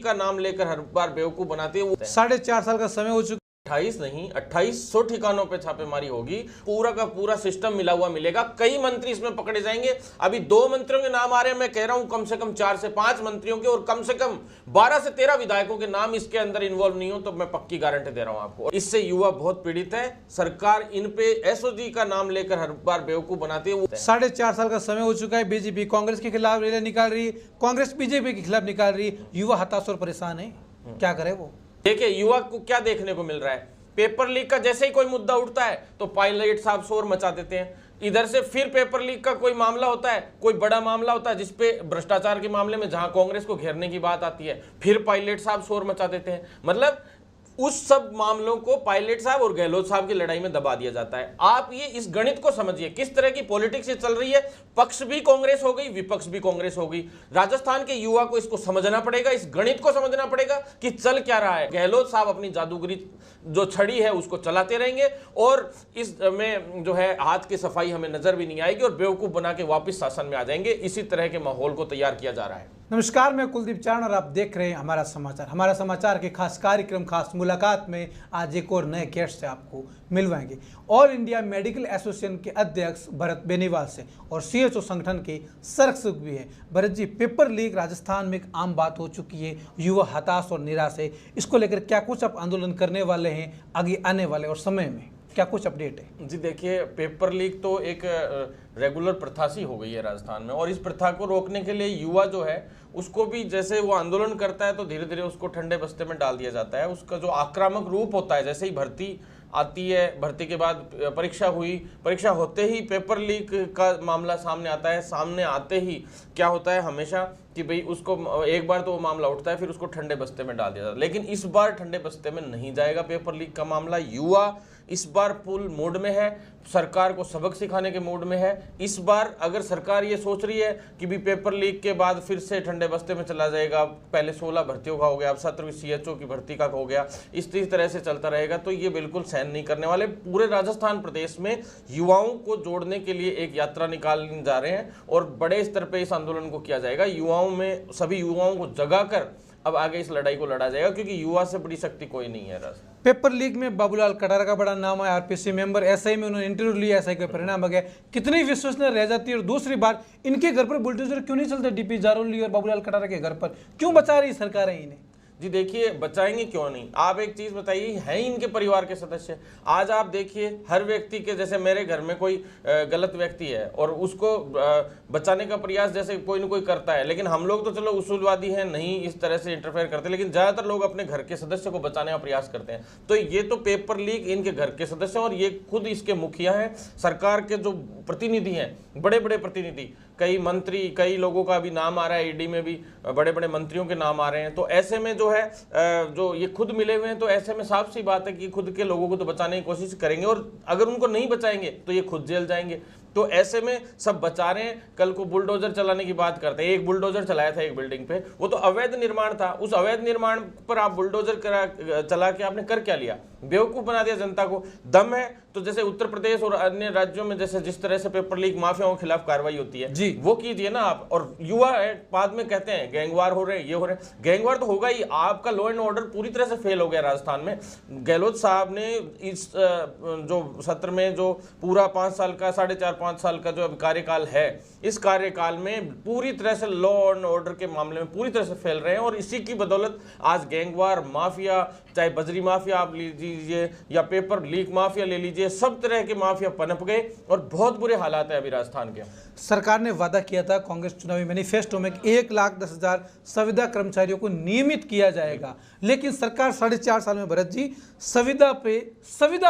का नाम लेकर हर बार बेवकूफ बनाते हैं। 4.5 साल का समय हो चुका, 28 नहीं 2800 ठिकानों पे छापेमारी होगी, पूरा का पूरा सिस्टम मिला हुआ मिलेगा, कई मंत्री इसमें पकड़े जाएंगे। अभी 2 मंत्रियों के नाम आ रहे हैं, मैं कह रहा हूं कम से कम 4 से 5 मंत्रियों के और कम से कम 12 से 13 विधायकों के नाम इसके अंदर इन्वॉल्व नहीं हो तो मैं पक्की गारंटी दे रहा हूं आपको। इससे युवा बहुत पीड़ित है, सरकार इन पे एसओजी का नाम लेकर हर बार बेवकूफ बनाती है। 4.5 साल का समय हो चुका है, बीजेपी कांग्रेस के खिलाफ रैली निकाल रही है, कांग्रेस बीजेपी के खिलाफ निकाल रही है, युवा हताश और परेशान है, क्या करे वो? देखिए युवा को क्या देखने को मिल रहा है, पेपर लीक का जैसे ही कोई मुद्दा उठता है तो पायलट साहब शोर मचा देते हैं, इधर से फिर पेपर लीक का कोई मामला होता है, कोई बड़ा मामला होता है जिसपे भ्रष्टाचार के मामले में जहां कांग्रेस को घेरने की बात आती है फिर पायलट साहब शोर मचा देते हैं। मतलब उस सब मामलों को पायलट साहब और गहलोत साहब की लड़ाई में दबा दिया जाता है। आप ये इस गणित को समझिए, किस तरह की पॉलिटिक्स ये चल रही है, पक्ष भी कांग्रेस हो गई, विपक्ष भी कांग्रेस हो गई। राजस्थान के युवा को इसको समझना पड़ेगा, इस गणित को समझना पड़ेगा कि चल क्या रहा है। गहलोत साहब अपनी जादूगरी जो छड़ी है उसको चलाते रहेंगे और इसमें जो है हाथ की सफाई हमें नजर भी नहीं आएगी और बेवकूफ बना के वापस शासन में आ जाएंगे। इसी तरह के माहौल को तैयार किया जा रहा है। नमस्कार, मैं कुलदीप चारण और आप देख रहे हैं हमारा समाचार। हमारा समाचार के खास कार्यक्रम खास मुलाकात में आज एक और नए गेस्ट से आपको मिलवाएंगे। ऑल इंडिया मेडिकल एसोसिएशन के अध्यक्ष भरत बेनीवाल से और सीएचओ संगठन के सरक भी है। भरत जी, पेपर लीक राजस्थान में एक आम बात हो चुकी है, युवा हताश और निराश है, इसको लेकर क्या कुछ आप आंदोलन करने वाले हैं आगे आने वाले और समय में, क्या कुछ अपडेट है? जी देखिए, पेपर लीक तो एक रेगुलर प्रथा सी हो गई है राजस्थान में और इस प्रथा को रोकने के लिए युवा जो है उसको भी जैसे वो आंदोलन करता है तो धीरे धीरे उसको ठंडे बस्ते में डाल दिया जाता है। उसका जो आक्रामक रूप होता है, जैसे ही भर्ती आती है, भर्ती के बाद परीक्षा हुई, परीक्षा होते ही पेपर लीक का मामला सामने आता है, सामने आते ही क्या होता है हमेशा कि भाई उसको एक बार तो वो मामला उठता है फिर उसको ठंडे बस्ते में डाल दिया जाता है। लेकिन इस बार ठंडे बस्ते में नहीं जाएगा पेपर लीक का मामला। युवा इस बार फुल मूड में है, सरकार को सबक सिखाने के मूड में है। इस बार अगर सरकार ये सोच रही है कि भी पेपर लीक के बाद फिर से ठंडे बस्ते में चला जाएगा, पहले 16 भर्तियों का हो गया, अब 17वीं सीएचओ की भर्ती का हो गया, इस तरह से चलता रहेगा तो ये बिल्कुल सहन नहीं करने वाले। पूरे राजस्थान प्रदेश में युवाओं को जोड़ने के लिए एक यात्रा निकालने जा रहे हैं और बड़े स्तर पर इस आंदोलन को किया जाएगा। युवाओं में सभी युवाओं को जगाकर अब आगे इस लड़ाई को लड़ा जाएगा क्योंकि युवा से बड़ी शक्ति कोई नहीं है। पेपर लीक में बाबूलाल कटारा का बड़ा नाम है, आरपीसी मेंबर, एसआई में उन्होंने इंटरव्यू लिया, एसआई का परिणाम आ गया, कितनी विश्वसनीय रह जाती है। और दूसरी बात, इनके घर पर बुलडोजर क्यों नहीं चलते? डीपी जारोली और बाबूलाल कटारा के घर पर क्यों बचा रही सरकार है इन्हें? जी देखिए, बचाएंगे क्यों नहीं। आप एक चीज बताइए, हैं इनके परिवार के सदस्य। आज आप देखिए हर व्यक्ति के, जैसे मेरे घर में कोई गलत व्यक्ति है और उसको बचाने का प्रयास जैसे कोई न कोई करता है, लेकिन हम लोग तो चलो उसूलवादी हैं, नहीं इस तरह से इंटरफेयर करते, लेकिन ज्यादातर लोग अपने घर के सदस्य को बचाने का प्रयास करते हैं। तो ये तो पेपर लीक इनके घर के सदस्य और ये खुद इसके मुखिया हैं। सरकार के जो प्रतिनिधि हैं, बड़े बड़े प्रतिनिधि, कई मंत्री, कई लोगों का भी नाम आ रहा है, ईडी में भी बड़े बड़े मंत्रियों के नाम आ रहे हैं। तो ऐसे में जो है जो ये खुद मिले हुए हैं, तो ऐसे में साफ सी बात है कि खुद के लोगों को तो बचाने की कोशिश करेंगे और अगर उनको नहीं बचाएंगे तो ये खुद जेल जाएंगे। तो ऐसे में सब बचा रहे हैं। कल को बुलडोजर चलाने की बात करते हैं, एक बुलडोजर चलाया था एक बिल्डिंग पे, वो तो अवैध निर्माण था। उस अवैध निर्माण पर आप बुलडोजर चला के आपने कर क्या लिया? बेवकूफ बना दिया जनता को। दम है तो जैसे उत्तर प्रदेश और अन्य राज्यों में जैसे जिस तरह से पेपर लीक माफियाओं के खिलाफ कार्रवाई होती है जी, वो कीजिए ना आप। और युवा बाद में कहते हैं गैंगवार हो रहे हैं, ये हो रहे हैं, गैंगवार तो होगा ही। आपका लॉ एंड ऑर्डर पूरी तरह से फेल हो गया राजस्थान में। गहलोत साहब ने इस जो सत्र में जो पूरा 5 साल का 4.5-5 साल का जो अब कार्यकाल है, इस कार्यकाल में पूरी तरह से लॉ एंड ऑर्डर के मामले में पूरी तरह से फेल रहे हैं और इसी की बदौलत आज गैंगवार माफिया, चाहे बजरी माफिया आप लीजिए या पेपर लीक माफिया ले लीजिए, सब तरह के माफिया पनप गए और बहुत बुरे हालात है अभी राजस्थान के। सरकार ने वादा किया था कांग्रेस चुनावी मैनिफेस्टो में 1,10,000 संविदा कर्मचारियों को नियमित किया जाएगा, लेकिन सरकार 4.5 साल में भरत जी संविदा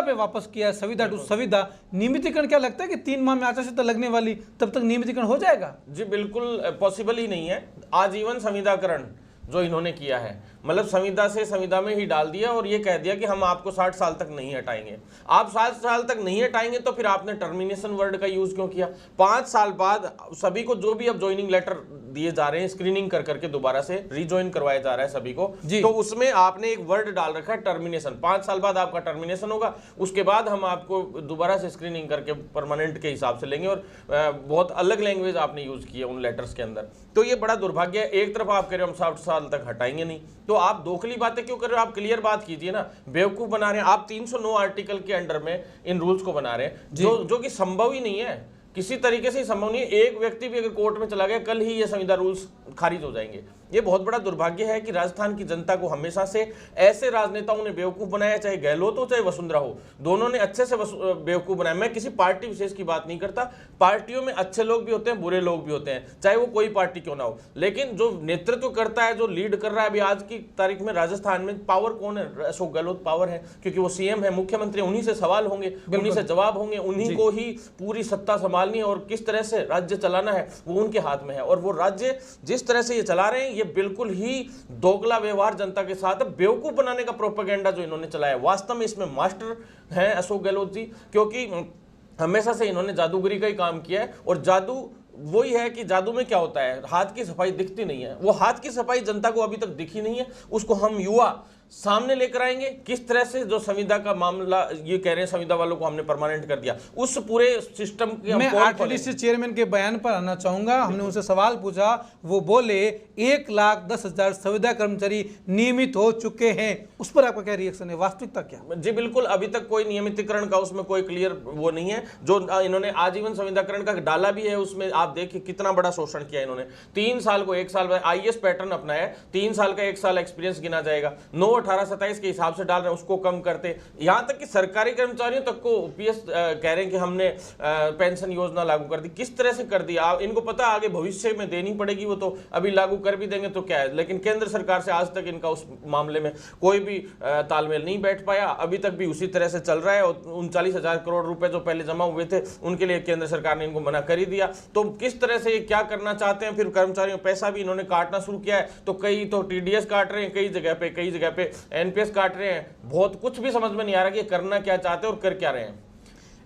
पे वापस किया है। संविदा टू संविदा नियमितीकरण, क्या लगता है कि 3 माह में आचार संहिता लगने वाली तब तक नियमितीकरण हो जाएगा? जी बिल्कुल पॉसिबल ही नहीं है। आजीवन संविदाकरण जो इन्होंने किया है, मतलब संविदा से संविदा में ही डाल दिया और ये कह दिया कि हम आपको 60 साल तक नहीं हटाएंगे। आप 60 साल तक नहीं हटाएंगे तो फिर आपने टर्मिनेशन वर्ड का यूज क्यों किया? 5 साल बाद सभी को जो भी अब ज्वाइनिंग लेटर दिए जा रहे हैं, स्क्रीनिंग कर करके दोबारा से रिज्वाइन करवाया जा रहा है सभी को, तो उसमें आपने एक वर्ड डाल रखा है टर्मिनेशन। 5 साल बाद आपका टर्मिनेशन होगा, उसके बाद हम आपको दोबारा से स्क्रीनिंग करके परमानेंट के हिसाब से लेंगे। और बहुत अलग लैंग्वेज आपने यूज की है उन लेटर्स के अंदर। तो ये बड़ा दुर्भाग्य है। एक तरफ आप कह रहे हो हम 60 साल तक हटाएंगे नहीं। तो आप दोखली बातें क्यों कर रहे हो? आप क्लियर बात कीजिए ना। बेवकूफ बना रहे हैं आप। 309 आर्टिकल के अंडर में इन रूल्स को बना रहे हैं जो कि संभव ही नहीं है, किसी तरीके से संभव नहीं है। एक व्यक्ति भी अगर कोर्ट में चला गया, कल ही ये संविदा रूल्स खारिज हो जाएंगे। ये बहुत बड़ा दुर्भाग्य है कि राजस्थान की जनता को हमेशा से ऐसे राजनेताओं ने बेवकूफ बनाया, चाहे गहलोत हो चाहे वसुंधरा हो, दोनों ने अच्छे से बेवकूफ बनाया। मैं किसी पार्टी विशेष की बात नहीं करता, पार्टियों में अच्छे लोग भी होते हैं, बुरे लोग भी होते हैं, चाहे वो कोई पार्टी क्यों ना हो, लेकिन जो नेतृत्व करता है, जो लीड कर रहा है अभी आज की तारीख में राजस्थान में, पावर कौन है? अशोक गहलोत पावर है, क्योंकि वो सीएम है, मुख्यमंत्री, उन्हीं से सवाल होंगे, उन्हीं से जवाब होंगे, उन्हीं को ही पूरी सत्ता संभालनी है और किस तरह से राज्य चलाना है वो उनके हाथ में है। और वो राज्य जिस तरह से ये चला रहे हैं, ये बिल्कुल ही दोगला व्यवहार जनता के साथ है। बेवकूफ बनाने का प्रोपेगेंडा जो इन्होंने चलाया, वास्तव में इसमें मास्टर हैं अशोक गहलोत जी, क्योंकि हमेशा से इन्होंने जादूगरी का ही काम किया है। और जादू वही है कि जादू में क्या होता है, हाथ की सफाई दिखती नहीं है। वो हाथ की सफाई जनता को अभी तक दिखी नहीं है, उसको हम युवा सामने लेकर आएंगे। किस तरह से जो संविदा का मामला ये कह रहे हैं, संविदा वालों को हमने परमानेंट कर दिया, उस पूरे सिस्टम के मैं आरटीडीसी चेयरमैन के बयान पर आना चाहूंगा। हमने उनसे सवाल पूछा, वो बोले 1,10,000 संविदा कर्मचारी नियमित हो चुके हैं। उस पर आपका क्या रिएक्शन है, वास्तविकता क्या? जी बिल्कुल, अभी तक कोई नियमितीकरण का उसमें कोई क्लियर वो नहीं है। जो इन्होंने आजीवन संविदाकरण का डाला भी है, उसमें आप देखिए कितना बड़ा शोषण किया इन्होंने। 3 साल को 1 साल आईएएस पैटर्न अपनाया है, 3 साल का 1 साल एक्सपीरियंस गिना जाएगा। 9, 18, 27 के हिसाब से डाल रहे हैं, उसको कम करते। यहां तक कि सरकारी कर्मचारियों तक को ओपीएस कह रहे हैं कि हमने पेंशन योजना लागू कर दी। किस तरह से कर दिया? इनको पता आगे भविष्य में देनी पड़ेगी, वो तो अभी लागू कर भी देंगे तो क्या है, लेकिन केंद्र सरकार से आज तक इनका उस मामले में कोई भी तालमेल नहीं बैठ पाया। अभी तक भी उसी तरह से चल रहा है। और 39,000 करोड़ रुपए जो पहले जमा हुए थे उनके लिए केंद्र सरकार ने इनको मना कर ही दिया। तो किस तरह से ये क्या करना चाहते हैं? फिर कर्मचारियों पैसा भी इन्होंने काटना शुरू किया है। तो कई तो टीडीएस काट रहे हैं, कई जगह पे एनपीएस काट रहे हैं। बहुत कुछ भी समझ में नहीं आ रहा कि करना क्या चाहते हैं और कर क्या रहे हैं।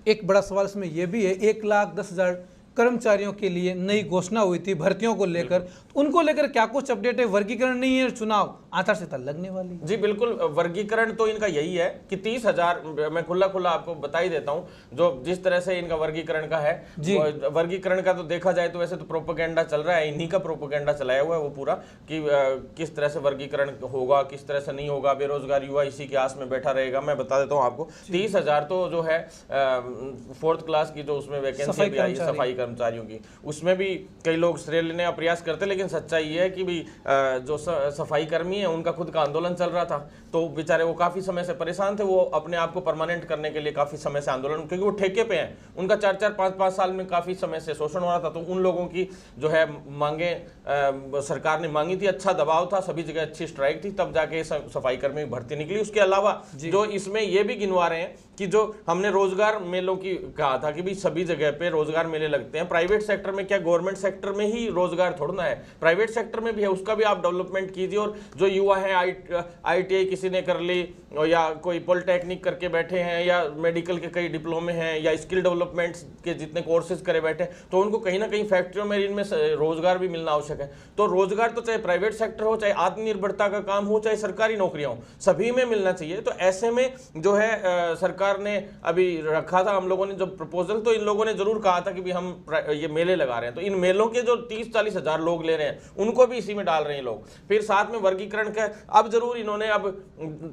एक बड़ा सवाल इसमें यह भी है, 1,10,000 कर्मचारियों के लिए नई घोषणा हुई थी भर्तियों को लेकर, उनको लेकर क्या कुछ अपडेट है? वर्गीकरण नहीं है, चुनाव आचार संहिता लगने वाली। जी बिल्कुल, वर्गीकरण तो इनका यही है कि 30,000, मैं खुला आपको बता ही देता हूं, जो जिस तरह से इनका वर्गीकरण का है। वर्गीकरण का तो देखा जाए तो वैसे तो प्रोपेगेंडा चल रहा है, इन्हीं का प्रोपेगेंडा चलाया हुआ है वो पूरा, कि किस तरह से वर्गीकरण होगा, किस तरह से नहीं होगा। बेरोजगार युवा इसी के आस में बैठा रहेगा। मैं बता देता हूँ आपको, 30,000 तो जो है 4th क्लास की जो उसमें वैकेंसी भी आई है सफाई कर्मचारियों की, उसमें भी कई लोग श्रेय लेने का प्रयास करते, लेकिन सच्चाई ये है कि भी जो सफाई कर्मी है उनका खुद का आंदोलन चल रहा था, तो बेचारे वो काफी समय से परेशान थे। वो अपने आप को परमानेंट करने के लिए काफी समय से आंदोलन, क्योंकि वो ठेके पे हैं, उनका 4-4, 5-5 साल में काफी समय से शोषण हो रहा था। तो उन लोगों की जो है मांगे सरकार ने मांगी थी, अच्छा दबाव था, सभी जगह अच्छी स्ट्राइक थी, तब जाके सफाई कर्मी भर्ती निकली। उसके अलावा जो इसमें ये भी गिनवा रहे हैं कि जो हमने रोजगार मेलों की कहा था कि भी सभी जगह पे रोजगार मेले लगते हैं, प्राइवेट सेक्टर में क्या, गवर्नमेंट सेक्टर में ही रोजगार थोड़ना है, प्राइवेट सेक्टर में भी है, उसका भी आप डेवलपमेंट कीजिए। और जो युवा है आईटीआई किसी ने कर ली, या कोई पॉलिटेक्निक करके बैठे हैं, या मेडिकल के कई डिप्लोमे हैं, या स्किल डेवलपमेंट के जितने कोर्सेज करे बैठे, तो उनको कहीं ना कहीं फैक्ट्रियों में इनमें रोजगार भी मिलना आवश्यक है। तो रोजगार तो चाहे प्राइवेट सेक्टर हो, चाहे आत्मनिर्भरता का काम हो, चाहे सरकारी नौकरियां हो, सभी में मिलना चाहिए। तो ऐसे में जो है सरकार ने अभी रखा था, हम लोगों ने जब प्रपोजल, तो इन लोगों ने जरूर कहा था कि भी हम ये मेले लगा रहे हैं, तो इन मेलों के जो 30-40 हजार लोग ले रहे हैं उनको भी इसी में डाल रहे हैं लोग। फिर साथ में वर्गीकरण का अब जरूर इन्होंने अब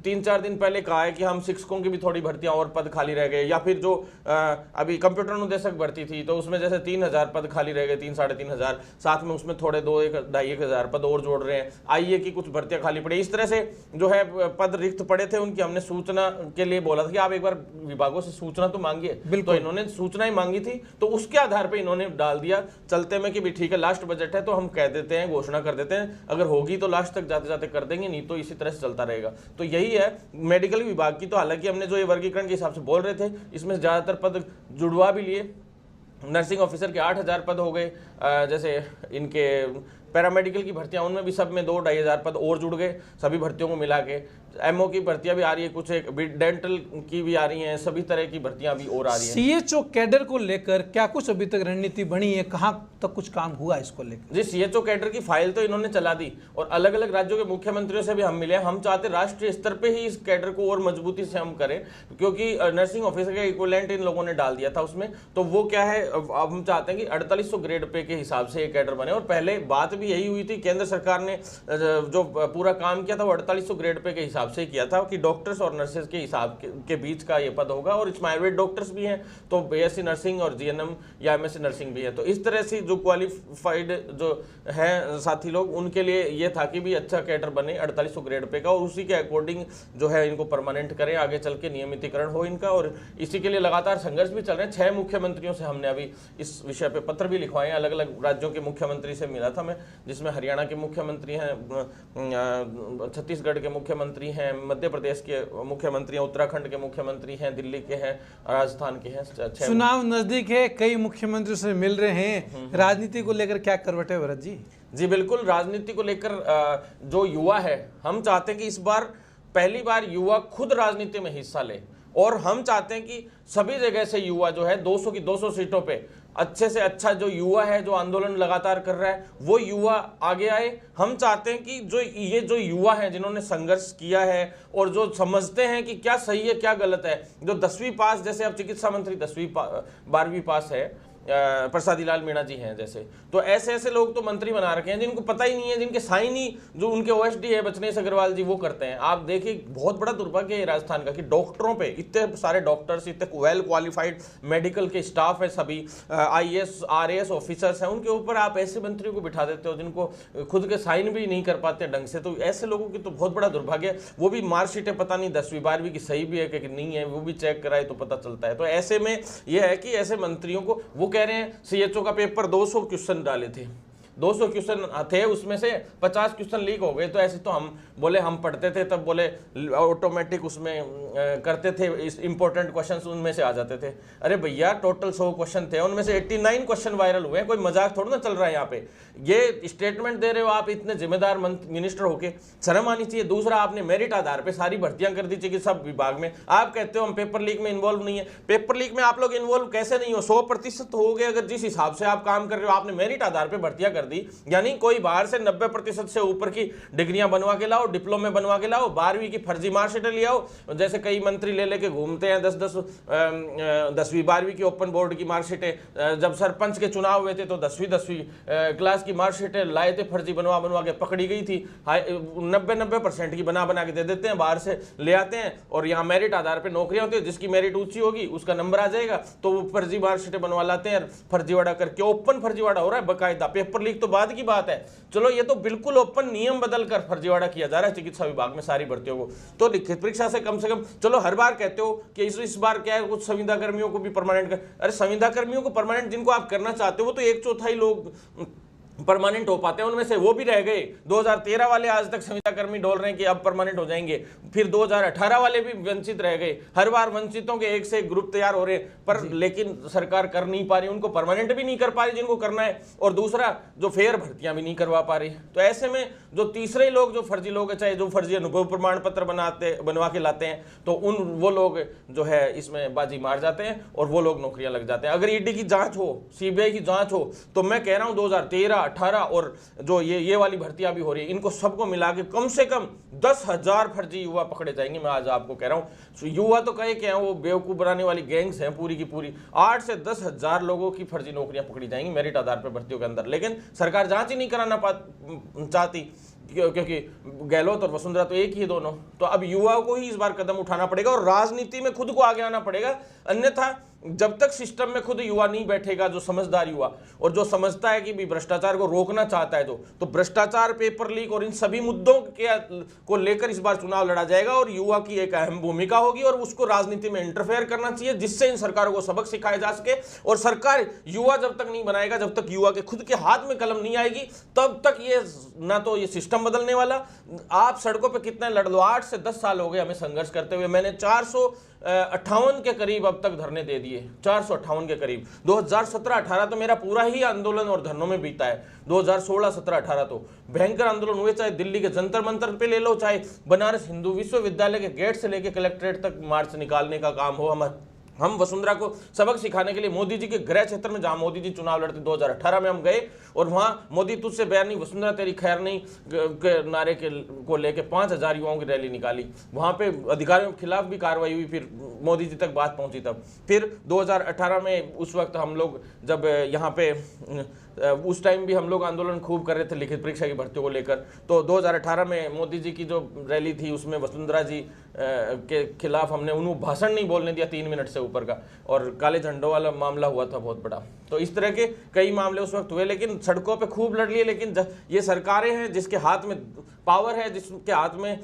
3-4 दिन पहले कहा है कि हम शिक्षकों की भी थोड़ी भर्तियां और पद खाली रह गए, या फिर जो अभी कंप्यूटर अनुदेशक भर्ती थी तो उसमें जैसे 3,000 पद खाली रह गए, 3-3,500, साथ में उसमें थोड़े 2,000-2,500 पद और जोड़ रहे हैं। आईए की कुछ भर्तियां खाली पड़ी, इस तरह से जो है पद रिक्त पड़े थे, उनकी हमने सूचना के लिए बोला था कि आप एक बार विभागों से सूचना तो मांगिए, तो इन्होंने सूचना ही मांगी थी, तो उसके आधार पे इन्होंने डाल दिया चलते में कि भी ठीक है लास्ट बजट है तो हम कह देते हैं, घोषणा कर देते हैं, अगर होगी तो लास्ट तक जाते जाते कर देंगे, नहीं तो इसी तरह से चलता रहेगा। तो यही है मेडिकल विभाग की। तो हालांकि हमने जो ये वर्गीकरण के हिसाब से बोल रहे थे, इसमें ज्यादातर पद जुड़वा भी लिए। नर्सिंग ऑफिसर के 8,000 पद हो गए, जैसे इनके पैरामेडिकल की भर्तियां, उनमें भी सब में 2-2,500 पद और जुड़ गए सभी भर्तियों को मिला के। एमओ की भर्तियां भी आ रही है, कुछ एक डेंटल की भी आ रही हैं, सभी तरह की भर्तियां भी और आ रही हैं। सीएचओ कैडर को लेकर क्या कुछ अभी तक रणनीति बनी है, कहां तक कुछ काम हुआ इसको लेकर? जी, सीएचओ कैडर की फाइल तो इन्होंने चला दी और अलग अलग राज्यों के मुख्यमंत्रियों से भी हम मिले। हम चाहते राष्ट्रीय स्तर पे ही इस कैडर को और मजबूती से हम करें, क्योंकि नर्सिंग ऑफिसर का इक्विवेलेंट इन लोगों ने डाल दिया था उसमें। तो वो क्या है, अब हम चाहते हैं कि 4800 ग्रेड पे के हिसाब से ये कैडर बने। और पहले बात भी भी यही हुई थी। केंद्र सरकार ने जो पूरा काम किया था वो 4800 ग्रेड पे के हिसाब से किया था कि डॉक्टर्स और नर्सेज के हिसाब के बीच का ये पद होगा, और इसमें आयुर्वेद डॉक्टर्स भी हैं तो बीएससी नर्सिंग और जीएनएम या एमएससी नर्सिंग भी है। तो इस तरह से जो क्वालिफाइड जो है साथी लोग, उनके लिए ये था कि भी अच्छा कैडर बने 4800 ग्रेड पे का, और उसी के अकॉर्डिंग जो है इनको परमानेंट करें, आगे चल के नियमितीकरण हो इनका। और इसी के लिए लगातार संघर्ष भी चल रहे हैं। 6 मुख्यमंत्रियों से हमने अभी इस विषय पे पत्र भी लिखवाए हैं, अलग अलग राज्यों के मुख्यमंत्री से मिला था मैं, जिसमें हरियाणा के मुख्यमंत्री हैं, छत्तीसगढ़ के मुख्यमंत्री हैं, मध्य प्रदेश के मुख्यमंत्री हैं, उत्तराखंड के मुख्यमंत्री हैं, दिल्ली के हैं, राजस्थान के हैं। चुनाव नजदीक है, कई मुख्यमंत्रियों से मिल रहे हैं, राजनीति को लेकर क्या करवट है भरत जी? जी बिल्कुल, राजनीति को लेकर जो युवा है, हम चाहते हैं कि इस बार पहली बार युवा खुद राजनीति में हिस्सा ले, और हम चाहते हैं कि सभी जगह से युवा जो है 200 की 200 सीटों पे अच्छे से अच्छा जो युवा है, जो आंदोलन लगातार कर रहा है, वो युवा आगे आए। हम चाहते हैं कि जो युवा हैं जिन्होंने संघर्ष किया है और जो समझते हैं कि क्या सही है क्या गलत है, जो 10वीं पास, जैसे अब चिकित्सा मंत्री 10वीं 12वीं पास है, प्रसादी लाल मीणा जी हैं जैसे, तो ऐसे ऐसे लोग तो मंत्री बना रखे हैं जिनको पता ही नहीं है, जिनके साइन ही जो उनके ओएसडी है बचनेश अग्रवाल जी वो करते हैं। आप देखिए बहुत बड़ा दुर्भाग्य है राजस्थान का कि डॉक्टरों पे इतने सारे डॉक्टर्स, इतने वेल क्वालिफाइड मेडिकल के स्टाफ है, सभी आईएएस आरएएस ऑफिसर्स हैं, उनके ऊपर आप ऐसे मंत्रियों को बिठा देते हो जिनको खुद के साइन भी नहीं कर पाते ढंग से। तो ऐसे लोगों की तो बहुत बड़ा दुर्भाग्य है। वो भी मार्कशीटें पता नहीं 10वीं 12वीं की सही भी है कि नहीं है, वो भी चेक कराए तो पता चलता है। तो ऐसे में यह है कि ऐसे मंत्रियों को, वो कह रहे हैं सीएचओ का पेपर 200 क्वेश्चन डाले थे, 200 क्वेश्चन थे, उसमें से 50 क्वेश्चन लीक हो गए। तो ऐसे तो हम बोले, हम पढ़ते थे तब बोले ऑटोमेटिक उसमें करते थे, इंपॉर्टेंट क्वेश्चंस उनमें से आ जाते थे। अरे भैया टोटल 100 क्वेश्चन थे, उनमें से 89 क्वेश्चन वायरल हुए, कोई मजाक थोड़ा ना चल रहा है यहाँ पे। ये स्टेटमेंट दे रहे हो आप इतने जिम्मेदार मिनिस्टर होके, शर्म आनी चाहिए। दूसरा, आपने मेरिट आधार पर सारी भर्तियां कर दी चिकित्सा विभाग में। आप कहते हो हम पेपर लीक में इन्वॉल्व नहीं है। पेपर लीक में आप लोग इन्वॉल्व कैसे नहीं हो? 100% हो गए अगर जिस हिसाब से आप काम कर रहे हो। आपने मेरिट आधार पर भर्तियां कर दी, यानी कोई बाहर से 90% से ऊपर की डिग्रियां बनवा के लाओ, डिप्लोमे बनवा के लाओ, 12वीं की फर्जी मार्कशीटें ले आओ। जैसे कई मंत्री ले लेके घूमते हैं 10वीं 12वीं की ओपन बोर्ड की मार्कशीटें। जब सरपंच के चुनाव हुए थे तो 10वीं क्लास की मार्कशीटें लाए थे, फर्जी बनवा के पकड़ी गई थी। 90% की बना के दे देते हैं, बाहर से ले आते हैं, और यहाँ मेरिट आधार पर नौकरियां होती है, जिसकी मेरिट ऊंची होगी उसका नंबर आ जाएगा, तो वो फर्जी मार्कशीटें बनवा लाते हैं, फर्जीवाड़ा करके। ओपन फर्जीवाड़ा हो रहा है बकायदा, पेपर लीक तो बाद की बात है। चलो ये तो बिल्कुल ओपन नियम बदल कर फर्जीवाड़ा किया जा रहा है चिकित्सा विभाग में सारी भर्तियों को। तो लिखित परीक्षा से कम चलो, हर बार कहते हो कि इस बार क्या है, कुछ संविदा कर्मियों को भी परमानेंट कर। अरे संविदा कर्मियों को परमानेंट जिनको आप करना चाहते हो वो तो 1/4 लोग परमानेंट हो पाते हैं, उनमें से वो भी रह गए। 2013 वाले आज तक संविदा कर्मी डोल रहे हैं कि अब परमानेंट हो जाएंगे, फिर 2018 वाले भी वंचित रह गए। हर बार वंचितों के एक से एक ग्रुप तैयार हो रहे हैं, पर लेकिन सरकार कर नहीं पा रही, उनको परमानेंट भी नहीं कर पा रही जिनको करना है, और दूसरा जो फेयर भर्तियां भी नहीं करवा पा रही। तो ऐसे में जो तीसरे लोग, जो फर्जी लोग है, चाहे जो फर्जी अनुभव प्रमाण पत्र बनवा के लाते हैं, तो वो लोग जो है इसमें बाजी मार जाते हैं और वो लोग नौकरियां लग जाते हैं। अगर ईडी की जांच हो, सीबीआई की जांच हो, तो मैं कह रहा हूं 2013, 18 और जो ये वाली भर्तियां भी हो रही है, इनको सबको मिला के कम से कम 10,000 फर्जी युवा पकड़े जाएंगे। मैं आज आपको कह रहा हूं, युवा तो कहे क्या है, वो बेवकूफ बनाने वाली गैंग्स हैं पूरी की पूरी। 8 से 10,000 लोगों की फर्जी नौकरियां पकड़ी जाएंगी मेरिट आधार पर भर्तियों के अंदर। लेकिन सरकार जांच ही नहीं कराना चाहती, क्योंकि गहलोत और वसुंधरा तो एक ही है दोनों। तो अब युवाओं को ही इस बार कदम उठाना पड़ेगा और राजनीति में खुद को आगे आना पड़ेगा। अन्यथा जब तक सिस्टम में खुद युवा नहीं बैठेगा, जो समझदार युवा और जो समझता है कि भी भ्रष्टाचार को रोकना चाहता है, तो भ्रष्टाचार, पेपर लीक और इन सभी मुद्दों को लेकर इस बार चुनाव लड़ा जाएगा और युवा की एक अहम भूमिका होगी और उसको राजनीति में इंटरफेयर करना चाहिए, जिससे इन सरकारों को सबक सिखाया जा सके। और सरकार युवा जब तक नहीं बनाएगा, जब तक युवा के खुद के हाथ में कलम नहीं आएगी, तब तक ये ना तो ये सिस्टम बदलने वाला। आप सड़कों पर कितने लड़ लो, 8 से 10 साल हो गए हमें संघर्ष करते हुए। मैंने 458 के करीब अब तक धरने दे दिए, 458 के करीब। 2017-18 तो मेरा पूरा ही आंदोलन और धरनों में बीता है। 2016-17-18 तो भयंकर आंदोलन हुए, चाहे दिल्ली के जंतर मंतर पे ले लो, चाहे बनारस हिंदू विश्वविद्यालय के गेट से लेके कलेक्ट्रेट तक मार्च निकालने का काम हो हम वसुंधरा को सबक सिखाने के लिए मोदी जी के गृह क्षेत्र में, जहां मोदी जी चुनाव लड़ते 2018 में हम गए, और वहां मोदी तुझसे बैर नहीं, वसुंधरा तेरी खैर नहीं के नारे को लेके 5000 युवाओं की रैली निकाली। वहां पे अधिकारियों के खिलाफ भी कार्रवाई हुई, फिर मोदी जी तक बात पहुंची तब। फिर 2018 में उस वक्त हम लोग जब यहाँ पे उस टाइम भी हम लोग आंदोलन खूब कर रहे थे लिखित परीक्षा की भर्तियों को लेकर, तो 2018 में मोदी जी की जो रैली थी उसमें वसुंधरा जी के खिलाफ हमने उन्हें भाषण नहीं बोलने दिया 3 मिनट से ऊपर का, और काले झंडों वाला मामला हुआ था बहुत बड़ा। तो इस तरह के कई मामले उस वक्त हुए, लेकिन सड़कों पे खूब लड़ लिए। लेकिन ये सरकारें हैं जिसके हाथ में पावर है, जिसके हाथ में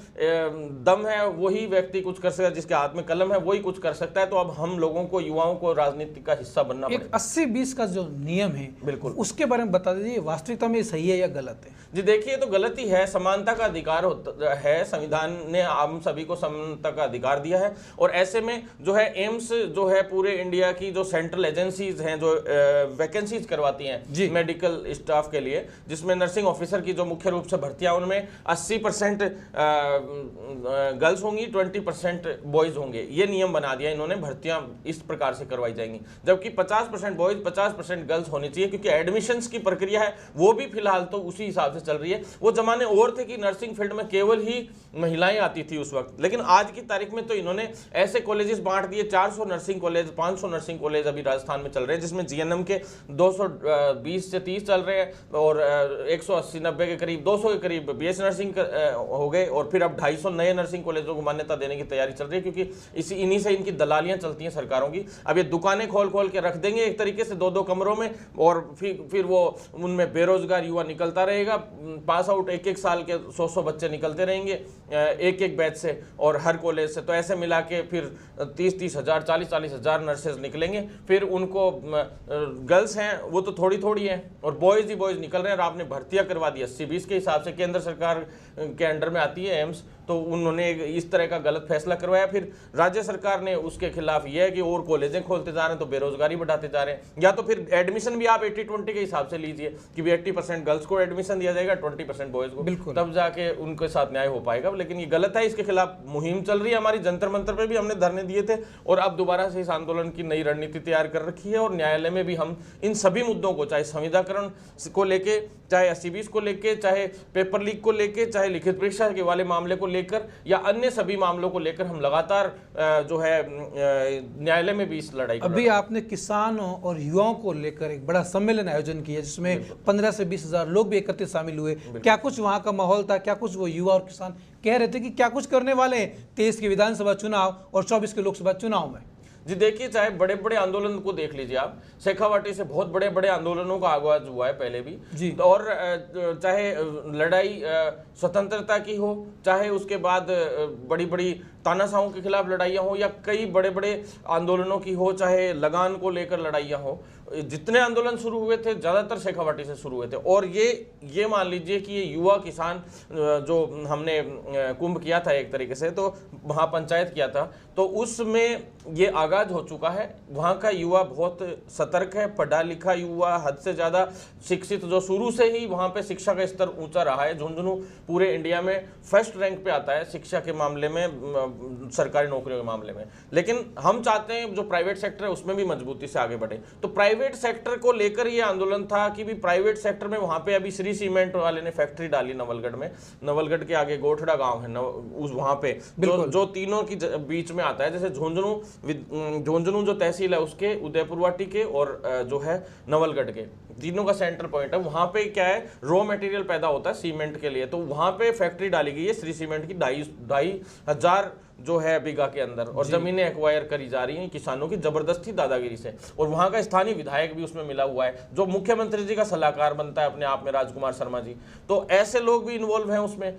दम है, वही व्यक्ति कुछ कर सकता है, जिसके हाथ में कलम है वही कुछ कर सकता है। तो अब हम लोगों को, युवाओं को राजनीति का हिस्सा बनना पड़ेगा। 80-20 का जो नियम है, बिल्कुल उसके बारे में बता दीजिए, वास्तविकता में सही है या गलत है? जी देखिए, तो गलत ही है। समानता का अधिकार होता है, संविधान ने हम सभी को समानता का अधिकार दिया है, और ऐसे में जो है एम्स जो है पूरे इंडिया की जो सेंट्रल एजेंसीज हैं जो वैकेंसीज करवाती हैं मेडिकल स्टाफ के लिए, जिसमें नर्सिंग ऑफिसर की जो मुख्य रूप से भर्तियां, उनमें 80% गर्ल्स होंगी, 20% बॉयज होंगे। ये नियम बना दिया इन्होंने, भर्तियां इस प्रकार से करवाई जाएंगी, जबकि 50% बॉयज 50% गर्ल्स होनी चाहिए, क्योंकि एडमिशंस की प्रक्रिया है वो भी फिलहाल तो उसी हिसाब से चल रही है। वो जमाने और थे कि नर्सिंग फील्ड में केवल ही महिलाएं आती थी उस वक्त, लेकिन आज की तारीख में तो इन्होंने ऐसे कॉलेजेस बांट दिए, 400 नर्सिंग कॉलेज, 500 नर्सिंग कॉलेज अभी राजस्थान में चल रहे हैं, जिसमें जीएनएम के 220 से 30 चल रहे हैं, और 180-90 के करीब, 200 के करीब बीएस नर्सिंग हो गए, और फिर अब 250 नए नर्सिंग कॉलेजों को मान्यता देने की तैयारी चल रही है, क्योंकि इन्हीं से इनकी दलालियां चलती हैं सरकारों की। अब ये दुकानें खोल खोल के रख देंगे एक तरीके से 2-2 कमरों में, और फिर वो उनमें बेरोजगार युवा निकलता रहेगा। पास आउट 1-1 साल के 100-100 बच्चे निकलते रहेंगे एक बैच से, और हर कॉलेज से। तो ऐसे मिला के फिर 30-30 हज़ार, 40-40 हज़ार नर्सेज निकलेंगे। फिर उनको गर्ल्स हैं वो तो थोड़ी थोड़ी हैं, और बॉयज़ ही बॉयज़ निकल रहे हैं। और आपने भर्तियां करवा दी 80-20 के हिसाब से, केंद्र सरकार के अंडर में आती है एम्स, तो उन्होंने इस तरह का गलत फैसला करवाया। फिर राज्य सरकार ने उसके खिलाफ यह है कि और कॉलेजें खोलते जा रहे हैं तो बेरोजगारी बढ़ाते जा रहे हैं। या तो फिर एडमिशन भी आप 80-20 के हिसाब से लीजिए कि 80% गर्ल्स को एडमिशन दिया जाएगा, 20% बॉयज को, तब जाके उनके साथ न्याय हो पाएगा। लेकिन ये गलत है, इसके खिलाफ मुहिम चल रही है हमारी। जंतर मंतर पे भी हमने धरने दिए थे, और अब दोबारा से इस आंदोलन की नई रणनीति तैयार कर रखी है, और न्यायालय में भी हम इन सभी मुद्दों को, चाहे संविदाकरण को लेके, चाहे 80-20 को लेके, चाहे पेपर लीक को लेके, चाहे लिखित परीक्षा के वाले मामले को लेकर, या अन्य सभी मामलों को लेकर हम लगातार जो है न्यायालय में भी इस लड़ाई कर रहे हैं। अभी आपने किसानों और युवाओं को लेकर एक बड़ा सम्मेलन आयोजन किया, जिसमें 15 से 20 हज़ार लोग भी एकत्रित शामिल हुए। क्या कुछ वहां का माहौल था? क्या कुछ वो युवा और किसान कह रहे थे कि क्या कुछ करने वाले हैं 23 के विधानसभा चुनाव और 24 के लोकसभा चुनाव में? जी देखिए, चाहे बड़े बड़े आंदोलन को देख लीजिए आप, शेखावाटी से बहुत बड़े बड़े आंदोलनों का आगाज हुआ है पहले भी जी। और चाहे लड़ाई स्वतंत्रता की हो, चाहे उसके बाद बड़ी बड़ी तानाशाहों के खिलाफ लड़ाइयाँ हो, या कई बड़े बड़े आंदोलनों की हो, चाहे लगान को लेकर लड़ाइयाँ हो, जितने आंदोलन शुरू हुए थे ज़्यादातर शेखावाटी से शुरू हुए थे। और ये मान लीजिए कि ये युवा किसान जो हमने कुंभ किया था एक तरीके से, तो वहाँ पंचायत किया था, तो उसमें ये आगाज हो चुका है। वहाँ का युवा बहुत सतर्क है, पढ़ा लिखा युवा, हद से ज़्यादा शिक्षित, जो शुरू से ही वहाँ पे शिक्षा का स्तर ऊंचा रहा है। झुंझुनू पूरे इंडिया में फर्स्ट रैंक पे आता है शिक्षा के मामले में, सरकारी नौकरियों के मामले में। लेकिन हम चाहते हैं जो प्राइवेट सेक्टर है उसमें भी मजबूती से आगे बढ़े। तो प्राइवेट सेक्टर को लेकर ये आंदोलन था कि भी प्राइवेट सेक्टर में, वहाँ पे अभी श्री सीमेंट वाले ने फैक्ट्री डाली नवलगढ़ में, नवलगढ़ के आगे गोठड़ा गाँव है उस वहाँ पे, जो तीनों की बीच में आता है। जैसे झुंझुनू जो तहसील है उसके, उदयपुरवाटी के और जो है नवलगढ़ के, तीनों का सेंटर पॉइंट है। वहां पे क्या है, रॉ मटेरियल पैदा होता है सीमेंट के लिए, तो वहां पे फैक्ट्री डाली गई है श्री सीमेंट की 2,500 जो है बीघा के अंदर, और जमीनें एक्वायर करी जा रही हैं किसानों की जबरदस्ती दादागिरी से। और वहां का स्थानीय विधायक भी उसमें मिला हुआ है, जो मुख्यमंत्री जी का सलाहकार बनता है अपने आप में, राजकुमार शर्मा जी। तो ऐसे लोग भी इन्वॉल्व हैं उसमें।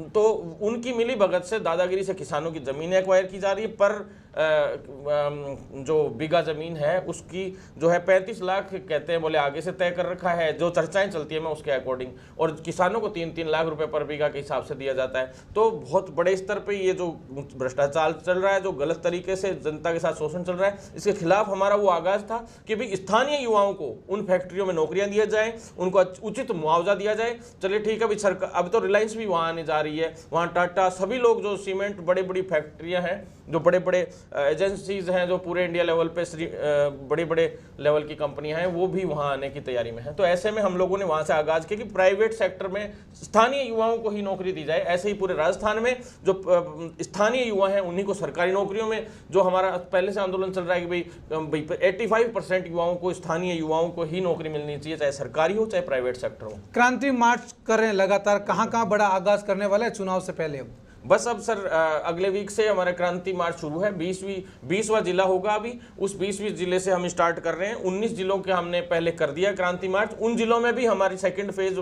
तो उनकी मिली भगत से दादागिरी से किसानों की जमीनें एक्वायर की जा रही है। पर जो बीघा जमीन है उसकी जो है 35 लाख कहते हैं, बोले आगे से तय कर रखा है, जो चर्चाएं चलती है मैं उसके अकॉर्डिंग, और किसानों को 3-3 लाख रुपए पर बीघा के हिसाब से दिया जाता है। तो बहुत बड़े स्तर पे ये जो भ्रष्टाचार चल रहा है, जो गलत तरीके से जनता के साथ शोषण चल रहा है, इसके खिलाफ हमारा वो आगाज था कि भाई स्थानीय युवाओं को उन फैक्ट्रियों में नौकरियां दिया जाए, उनको उचित मुआवजा दिया जाए। चलिए ठीक है, अभी सरकार, अब तो रिलायंस भी वहाँ आने जा रही है, वहाँ टाटा, सभी लोग जो सीमेंट बड़ी बड़ी फैक्ट्रियाँ हैं, जो बड़े बड़े एजेंसीज हैं जो पूरे इंडिया लेवल पे बड़े बड़े लेवल की कंपनियां हैं, वो भी वहां आने की तैयारी में है। तो ऐसे में हम लोगों ने वहां से आगाज किया कि प्राइवेट सेक्टर में स्थानीय युवाओं को ही नौकरी दी जाए। ऐसे ही पूरे राजस्थान में जो स्थानीय युवा हैं उन्हीं को सरकारी नौकरियों में, जो हमारा पहले से आंदोलन चल रहा है कि भाई 85% युवाओं को, स्थानीय युवाओं को ही नौकरी मिलनी चाहिए, चाहे सरकारी हो चाहे प्राइवेट सेक्टर हो। क्रांति मार्च कर रहे हैं लगातार, कहाँ बड़ा आगाज करने वाला है चुनाव से पहले? अब बस अब सर अगले वीक से हमारा क्रांति मार्च शुरू है। 20वां जिला होगा। अभी उस 20वें जिले से हम स्टार्ट कर रहे हैं। 19 जिलों के हमने पहले कर दिया क्रांति मार्च। उन जिलों में भी हमारी सेकंड फेज,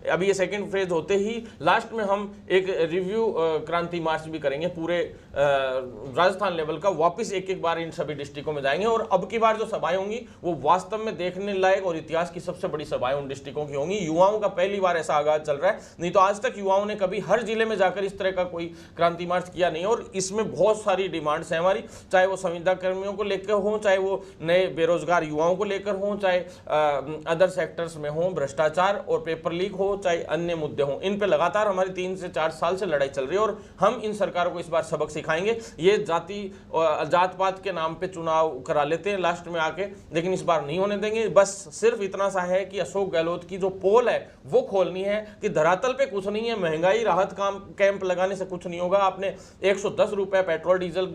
अभी ये सेकंड फेज होते ही लास्ट में हम एक रिव्यू क्रांति मार्च भी करेंगे पूरे राजस्थान लेवल का। वापस एक बार इन सभी डिस्ट्रिक्टों में जाएंगे और अब की बार जो सभाएं होंगी वो वास्तव में देखने लायक और इतिहास की सबसे बड़ी सभाएं उन डिस्ट्रिक्टों की होंगी। युवाओं का पहली बार ऐसा आगाज चल रहा है, नहीं तो आज तक युवाओं ने कभी हर जिले में जाकर इस तरह का कोई क्रांति मार्च किया नहीं। और इसमें बहुत सारी डिमांड्स हैं हमारी, चाहे वो संविदा कर्मियों को लेकर हो, चाहे वो नए बेरोजगार युवाओं को लेकर हो, चाहे अदर सेक्टर्स में हो, भ्रष्टाचार और पेपर लीक हो, चाहे अन्य मुद्दे हो। इन पे लगातार हमारी 3 से 4 साल से लड़ाई चल रही है और हम इन सरकारों को इस बार सबक सिखाएंगे। ये जात पात के नाम पे चुनाव करा लेते हैं लास्ट में आके, लेकिन इस बार नहीं होने देंगे। बस सिर्फ इतना सा है कि अशोक गहलोत की जो पोल है वो खोलनी है कि धरातल पे कुछ नहीं है। महंगाई राहत कैंप लगाने से कुछ नहीं होगा। आपने 110 रुपए पेट्रोल डीजल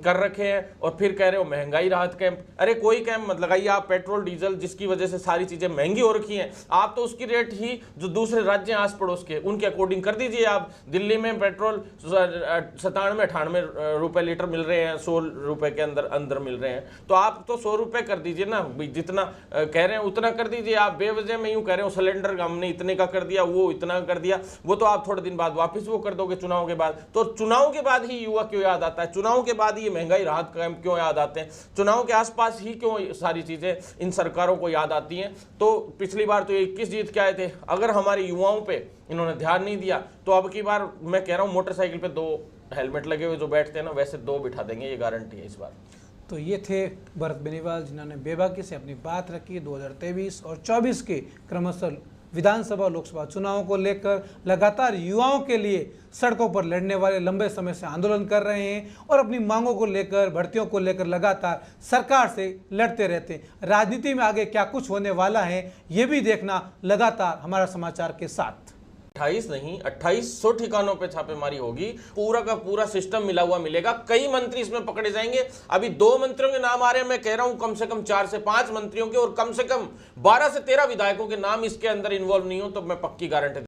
कर रखे हैं और फिर कह रहे हो महंगाई राहत कैंप। अरे कोई कैंप मत लगाइए आप। पेट्रोल डीजल जिसकी वजह से सारी चीजें महंगी हो रखी हैं, आप तो उसकी रेट ही जो दूसरे राज्य आस पड़ोस के उनके अकॉर्डिंग कर दीजिए। आप दिल्ली में पेट्रोल 97-98 रुपए लीटर मिल रहे हैं, 100 रुपए के अंदर मिल रहे हैं, तो आप तो 100 रुपए कर दीजिए ना। जितना कह रहे हैं उतना कर दीजिए। आप बेवजह में यूं कह रहे हो सिलेंडर हमने इतने का कर दिया, वो इतना कर दिया, वो तो आप थोड़े दिन बाद वापस वो कर दोगे चुनाव के बाद। तो चुनाव के बाद ही युवा क्यों याद आता है? चुनाव के बाद ये महंगाई राहत कैंप क्यों याद आते हैं? चुनाव के आसपास ही क्यों सारी चीजें इन सरकारों को याद आती हैं? तो पिछली बार तो 21 जीत के आए थे। अगर हमारे युवाओं पे इन्होंने ध्यान नहीं दिया तो अब की बार मैं कह रहा हूं मोटरसाइकिल पे 2 हेलमेट लगे हुए जो बैठते हैं ना, वैसे 2 बिठा देंगे, ये गारंटी है इस बार। तो ये थे भरत बेनीवाल जिन्होंने बेबाकी से अपनी बात रखी 2023 और 24 के क्रमशः विधानसभा लोकसभा चुनावों को लेकर। लगातार युवाओं के लिए सड़कों पर लड़ने वाले लंबे समय से आंदोलन कर रहे हैं और अपनी मांगों को लेकर, भर्तियों को लेकर लगातार सरकार से लड़ते रहते हैं। राजनीति में आगे क्या कुछ होने वाला है ये भी देखना लगातार हमारा समाचार के साथ। 28 नहीं 2800 ठिकानों पे छापेमारी होगी। पूरा का पूरा सिस्टम मिला हुआ मिलेगा। कई मंत्री इसमें पकड़े जाएंगे। अभी 2 मंत्रियों के नाम आ रहे हैं, मैं कह रहा हूं कम से कम 4 से 5 मंत्रियों के और कम से कम 12 से 13 विधायकों के नाम इसके अंदर इन्वॉल्व नहीं हो तो मैं पक्की गारंटी